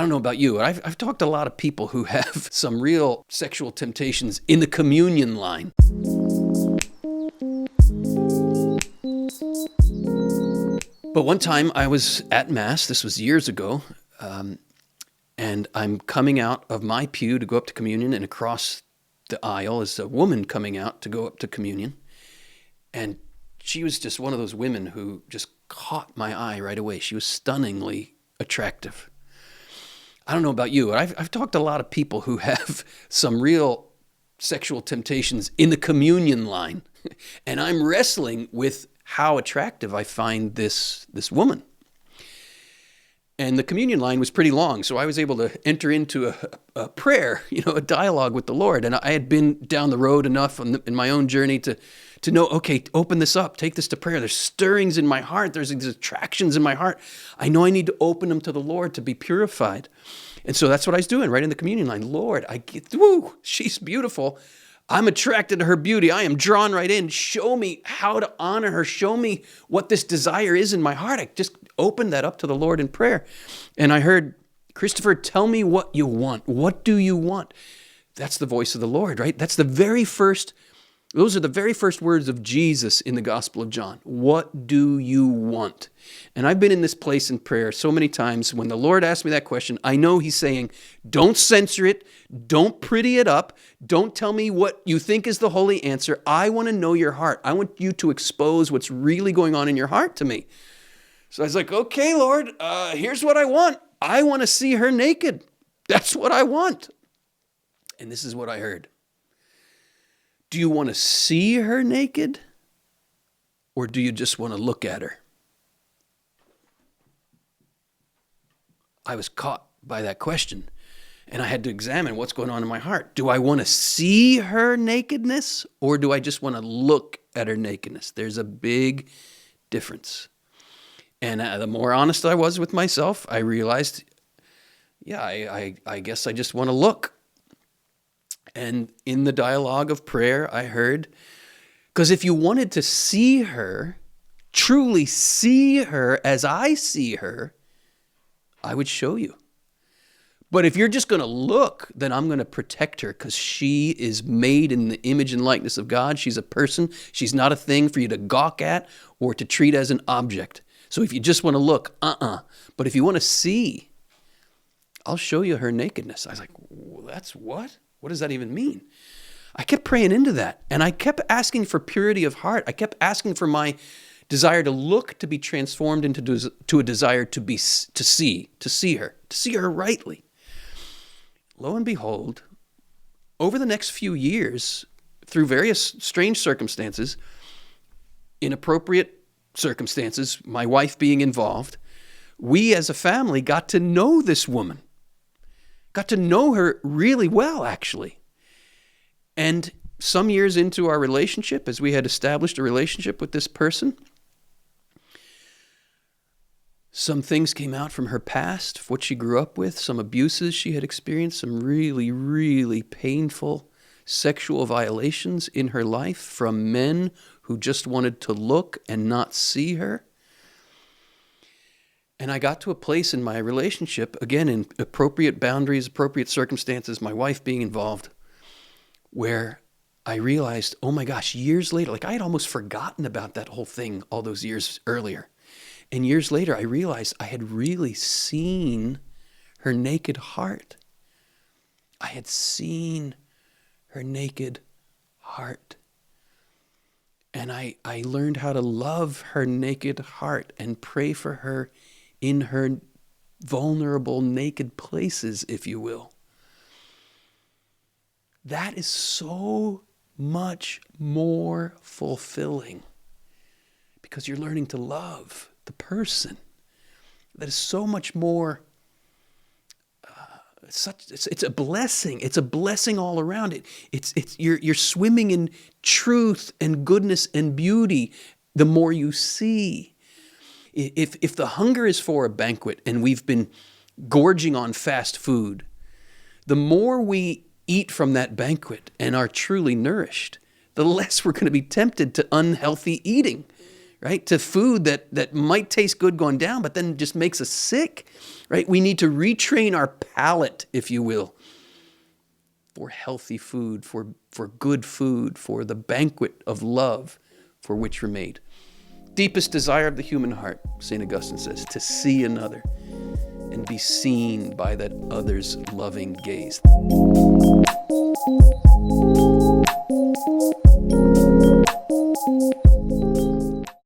I don't know about you, but I've talked to a lot of people who have some real sexual temptations in the communion line. But one time I was at Mass, this was years ago, and I'm coming out of my pew to go up to communion, and across the aisle is a woman coming out to go up to communion. And she was just one of those women who just caught my eye right away. She was stunningly attractive. I don't know about you, but I've talked to a lot of people who have some real sexual temptations in the communion line. And I'm wrestling with how attractive I find this woman. And the communion line was pretty long, so I was able to enter into a prayer, a dialogue with the Lord. And I had been down the road enough in my own journey to know, okay, open this up, take this to prayer. There's stirrings in my heart. There's these attractions in my heart. I know I need to open them to the Lord to be purified. And so that's what I was doing right in the communion line. Lord, she's beautiful. I'm attracted to her beauty. I am drawn right in. Show me how to honor her. Show me what this desire is in my heart. I just opened that up to the Lord in prayer. And I heard, Christopher, tell me what you want. What do you want? That's the voice of the Lord, right? Those are the very first words of Jesus in the Gospel of John. What do you want? And I've been in this place in prayer so many times. When the Lord asks me that question, I know he's saying, don't censor it. Don't pretty it up. Don't tell me what you think is the holy answer. I want to know your heart. I want you to expose what's really going on in your heart to me. So I was like, okay, Lord, here's what I want. I want to see her naked. That's what I want. And this is what I heard. Do you want to see her naked, or do you just want to look at her? I was caught by that question, and I had to examine what's going on in my heart. Do I want to see her nakedness, or do I just want to look at her nakedness? There's a big difference. And the more honest I was with myself, I realized, I guess I just want to look. And in the dialogue of prayer, I heard, because if you wanted to see her, truly see her as I see her, I would show you. But if you're just going to look, then I'm going to protect her, because she is made in the image and likeness of God. She's a person. She's not a thing for you to gawk at or to treat as an object. So if you just want to look, But if you want to see, I'll show you her nakedness. I was like, that's what? What does that even mean? I kept praying into that, and I kept asking for purity of heart. I kept asking for my desire to look to be transformed into a desire to see her rightly. Lo and behold, over the next few years, through various strange circumstances, inappropriate circumstances, my wife being involved, we as a family got to know this woman. Got to know her really well, actually. And some years into our relationship, as we had established a relationship with this person, some things came out from her past, what she grew up with, some abuses she had experienced, some really, really painful sexual violations in her life from men who just wanted to look and not see her. And I got to a place in my relationship, again, in appropriate boundaries, appropriate circumstances, my wife being involved, where I realized, oh my gosh, years later, like I had almost forgotten about that whole thing all those years earlier. And years later, I realized I had really seen her naked heart. I had seen her naked heart. And I learned how to love her naked heart and pray for her in her vulnerable, naked places, if you will. That is so much more fulfilling because you're learning to love the person. That is so much more, it's a blessing. It's a blessing all around. You're swimming in truth and goodness and beauty the more you see. If the hunger is for a banquet and we've been gorging on fast food, the more we eat from that banquet and are truly nourished, the less we're going to be tempted to unhealthy eating, right? To food that might taste good going down, but then just makes us sick, right? We need to retrain our palate, if you will, for healthy food, for good food, for the banquet of love for which we're made. Deepest desire of the human heart, St. Augustine says, to see another and be seen by that other's loving gaze.